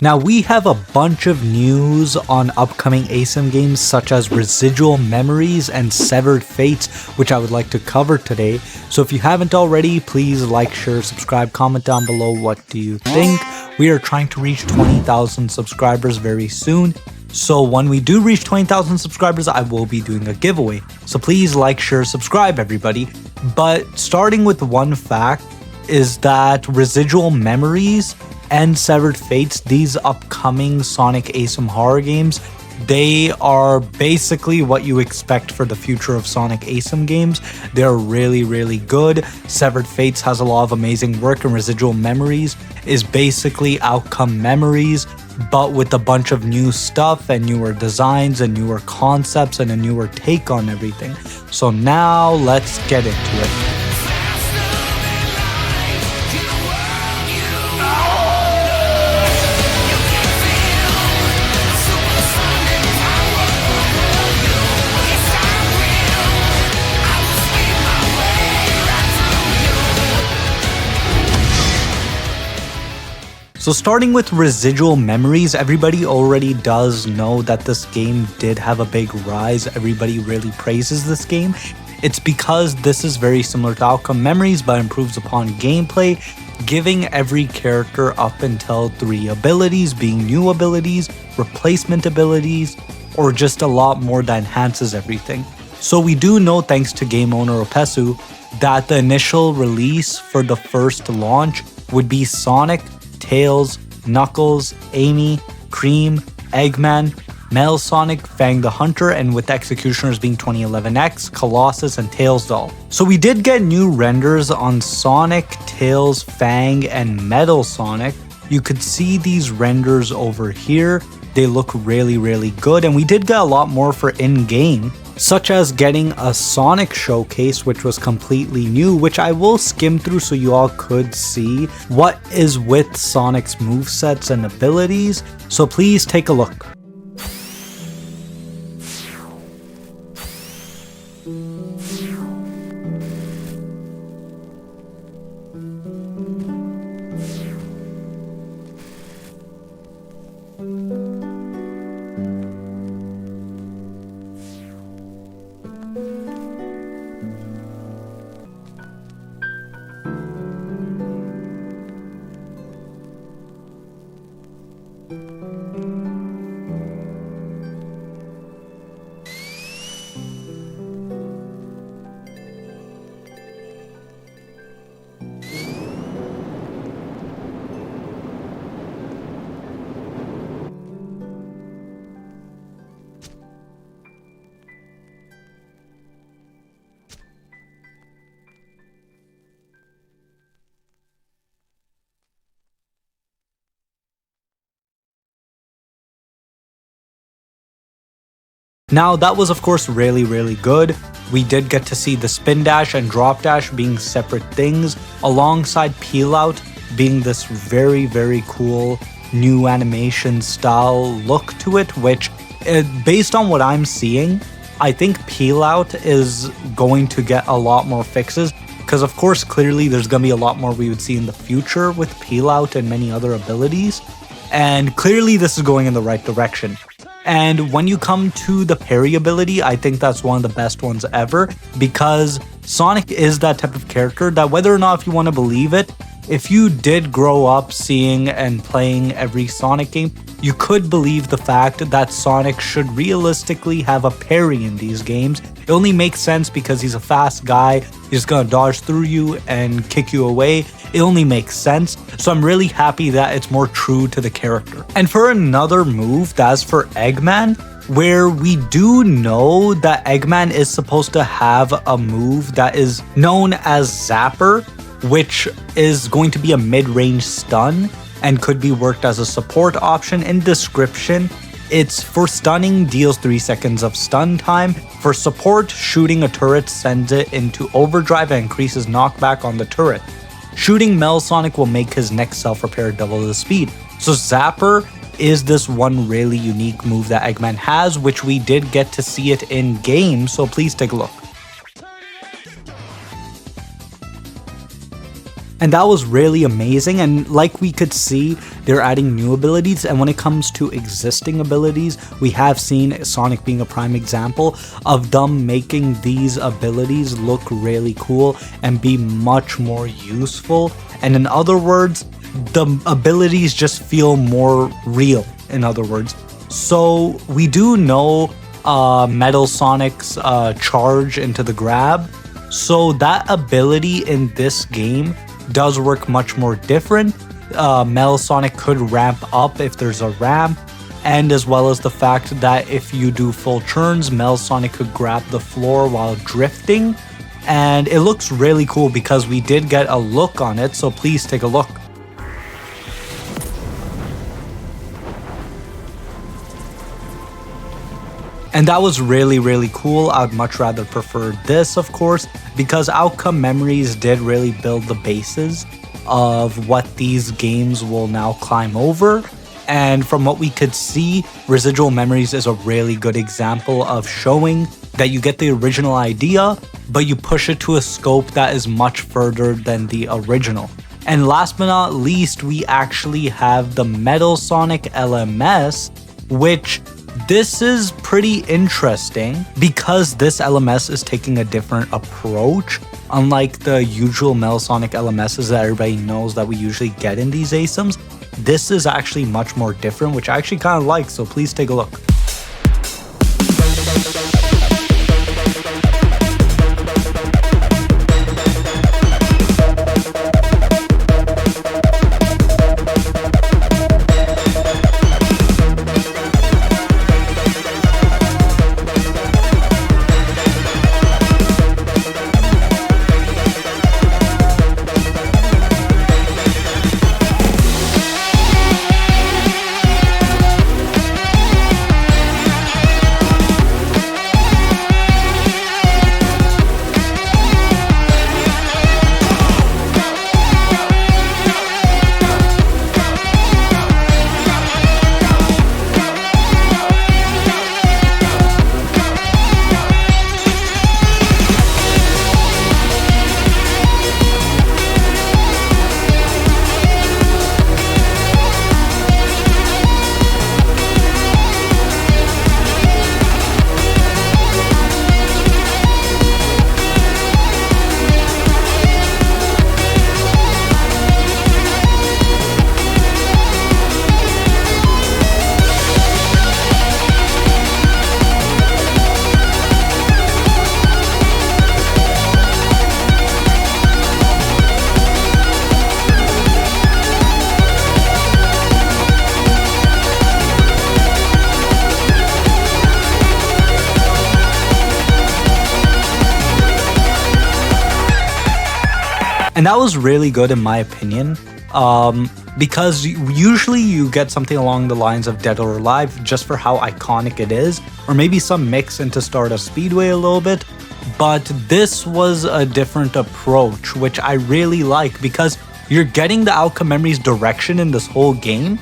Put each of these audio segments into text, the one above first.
Now we have a bunch of news on upcoming ASIM games such as Residual Memories and Severed Fates, which I would like to cover today. So if you haven't already, please like, share, subscribe, comment down below what do you think. We are trying to reach 20,000 subscribers very soon. So when we do reach 20,000 subscribers, I will be doing a giveaway. So please like, share, subscribe everybody. But starting with one fact is that Residual Memories and Severed Fates, these upcoming Sonic ASIM horror games, they are basically what you expect for the future of Sonic ASIM games. They're really good. Severed Fates has a lot of amazing work, and Residual Memories is basically Outcome Memories, but with a bunch of new stuff and newer designs and newer concepts and a newer take on everything. So now let's get into it. So starting with Residual Memories, everybody already does know that this game did have a big rise. Everybody really praises this game. It's because this is very similar to Outcome Memories but improves upon gameplay, giving every character up until 3 abilities, being new abilities, replacement abilities, or just a lot more that enhances everything. So we do know, thanks to game owner Opesu, that the initial release for the first launch would be Sonic, Tails, Knuckles, Amy, Cream, Eggman, Mel Sonic, Fang the Hunter, and with Executioners being 2011X, Colossus, and Tails Doll. So we did get new renders on Sonic, Tails, Fang, and Metal Sonic. You could see these renders over here. They look really good, and we did get a lot more for in-game, such as getting a Sonic showcase, which was completely new, which I will skim through so you all could see what is with Sonic's movesets and abilities. So please take a look. Now that was of course really good. We did get to see the spin dash and drop dash being separate things, alongside peel out being this very cool new animation style look to it, which based on what I'm seeing, I think peel out is going to get a lot more fixes, because of course clearly there's going to be a lot more we would see in the future with peel out and many other abilities, and clearly this is going in the right direction. And when you come to the parry ability, I think that's one of the best ones ever, because Sonic is that type of character that, whether or not if you want to believe it, if you did grow up seeing and playing every Sonic game, you could believe the fact that Sonic should realistically have a parry in these games. It only makes sense because he's a fast guy, he's gonna dodge through you and kick you away. It only makes sense. So I'm really happy that it's more true to the character. And for another move, that's for Eggman, where we do know that Eggman is supposed to have a move that is known as Zapper, which is going to be a mid-range stun and could be worked as a support option. In description, it's for stunning, deals 3 seconds of stun time. For support, shooting a turret sends it into overdrive and increases knockback on the turret. Shooting Mel Sonic will make his next self-repair double the speed. So Zapper is this one really unique move that Eggman has, which we did get to see it in game, so please take a look. And that was really amazing, and like we could see, they're adding new abilities, and when it comes to existing abilities, we have seen Sonic being a prime example of them making these abilities look really cool and be much more useful. And in other words, the abilities just feel more real, in other words. So we do know Metal Sonic's charge into the grab, so that ability in this game does work much more different. Metal Sonic could ramp up if there's a ramp, and as well as the fact that if you do full turns, Metal Sonic could grab the floor while drifting, and it looks really cool because we did get a look on it, so please take a look. And that was really cool. I'd much rather prefer this, of course, because Outcome Memories did really build the basis of what these games will now climb over. And from what we could see, Residual Memories is a really good example of showing that you get the original idea, but you push it to a scope that is much further than the original. And last but not least, we actually have the Metal Sonic LMS, which this is pretty interesting because this LMS is taking a different approach. Unlike the usual Metal Sonic LMSs that everybody knows that we usually get in these ASIMs, this is actually much more different, which I actually kind of like, so please take a look. And that was really good in my opinion, because usually you get something along the lines of Dead or Alive just for how iconic it is, or maybe some mix into Stardust Speedway a little bit, but this was a different approach, which I really like because you're getting the Outcome Memories direction in this whole game,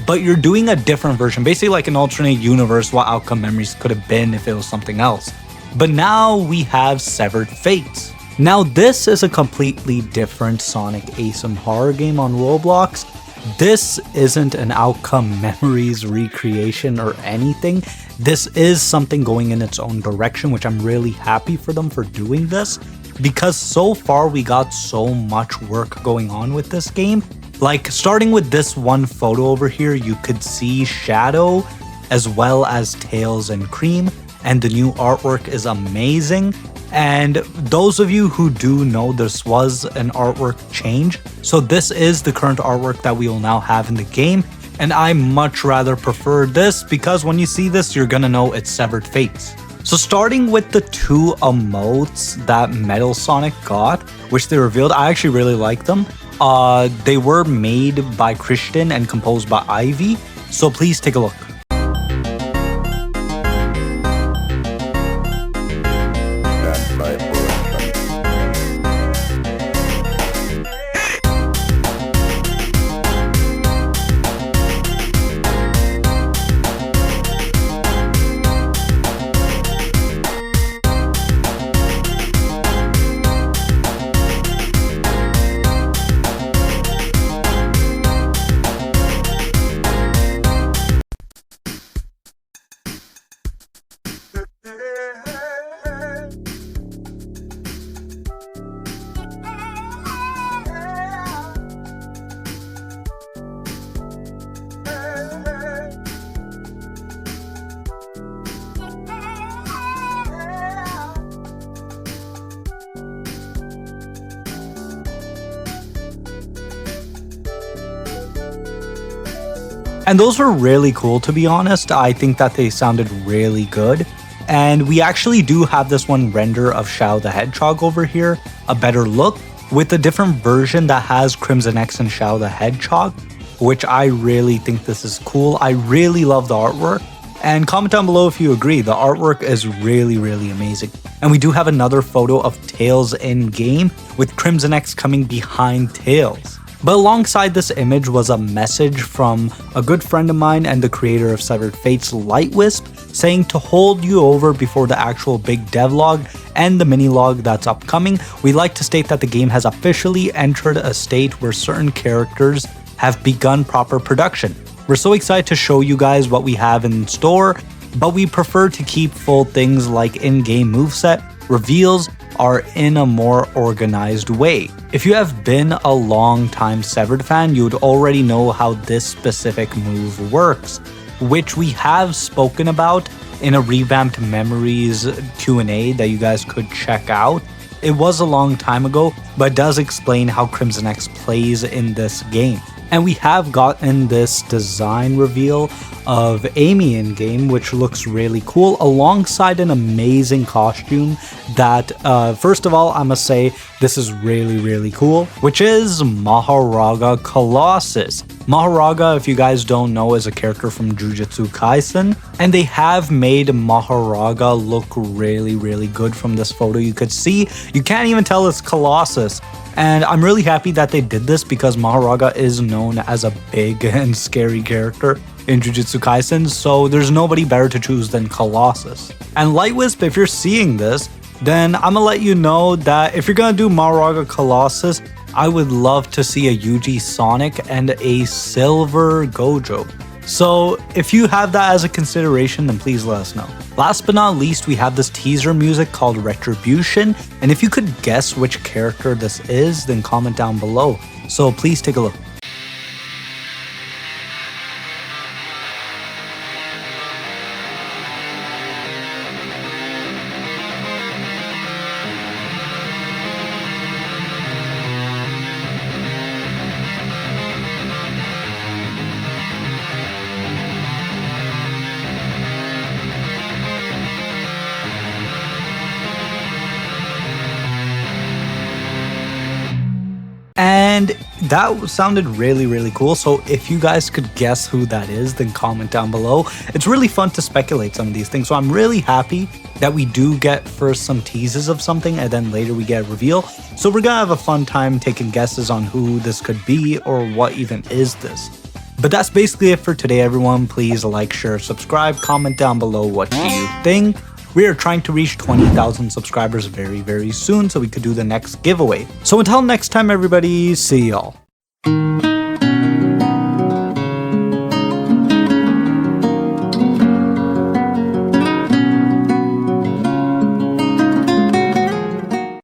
but you're doing a different version, basically like an alternate universe what Outcome Memories could have been if it was something else. But now we have Severed Fates. Now this is a completely different Sonic ASIM horror game on Roblox. This isn't an Outcome Memories recreation or anything. This is something going in its own direction, which I'm really happy for them for doing this, because so far we got so much work going on with this game. Like starting with this one photo over here, you could see Shadow as well as Tails and Cream, and the new artwork is amazing. And those of you who do know, this was an artwork change. So this is the current artwork that we will now have in the game. And I much rather prefer this because when you see this, you're gonna know it's Severed Fates. So starting with the two emotes that Metal Sonic got, which they revealed, I actually really like them. They were made by Christian and composed by Ivy. So please take a look. And those were really cool, to be honest. I think that they sounded really good. And we actually do have this one render of Shadow the Hedgehog over here, a better look, with a different version that has Crimson X and Shadow the Hedgehog, which I really think this is cool. I really love the artwork. And comment down below if you agree. The artwork is really, really amazing. And we do have another photo of Tails in game with Crimson X coming behind Tails. But alongside this image was a message from a good friend of mine and the creator of Severed Fates, Lightwisp, saying to hold you over before the actual big devlog and the mini log that's upcoming. We'd like to state that the game has officially entered a state where certain characters have begun proper production. We're so excited to show you guys what we have in store, but we prefer to keep full things like in-game moveset reveals are in a more organized way. If you have been a long time Severed fan, you would already know how this specific move works, which we have spoken about in a revamped Memories Q&A that you guys could check out. It was a long time ago, but it does explain how Crimson X plays in this game. And we have gotten this design reveal of Amy in game, which looks really cool, alongside an amazing costume that, first of all, I must say this is really, really cool, which is Maharaga Colossus. Maharaga, if you guys don't know, is a character from Jujutsu Kaisen, and they have made Maharaga look really, really good from this photo. You could see, you can't even tell it's Colossus. And I'm really happy that they did this because Maharaga is known as a big and scary character in Jujutsu Kaisen, so there's nobody better to choose than Colossus. And Lightwisp, if you're seeing this, then I'm gonna let you know that if you're gonna do Maharaga Colossus, I would love to see a Yuji Sonic and a Silver Gojo. So if you have that as a consideration, then please let us know. Last but not least, we have this teaser music called Retribution, and if you could guess which character this is, then comment down below. So please take a look. And that sounded really, really cool. So if you guys could guess who that is, then comment down below. It's really fun to speculate some of these things. So I'm really happy that we do get first some teases of something and then later we get a reveal. So we're gonna have a fun time taking guesses on who this could be or what even is this. But that's basically it for today, everyone. Please like, share, subscribe, comment down below what do you think. We are trying to reach 20,000 subscribers very, very soon so we could do the next giveaway. So until next time, everybody, see y'all.